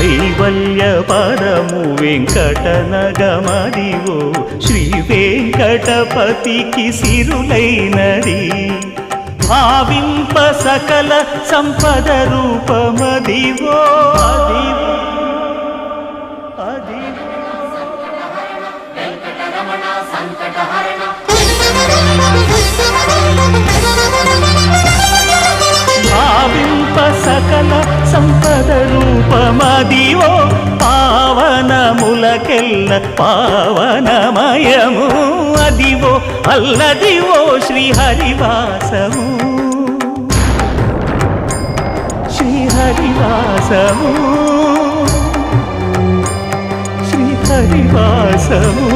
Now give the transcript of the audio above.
కైవల్య పదము వెంకటనగమదివో శ్రీ వెంకటపతికి సిరులైనది భావింప సకల సంపద రూపమదివో అదివో అదివో భావింప సకల సంపద రూపమదివో పావనములకెల్ల పావనమయము అదివో అల్లదివో శ్రీహరివాసము శ్రీహరివాసము శ్రీహరివాసము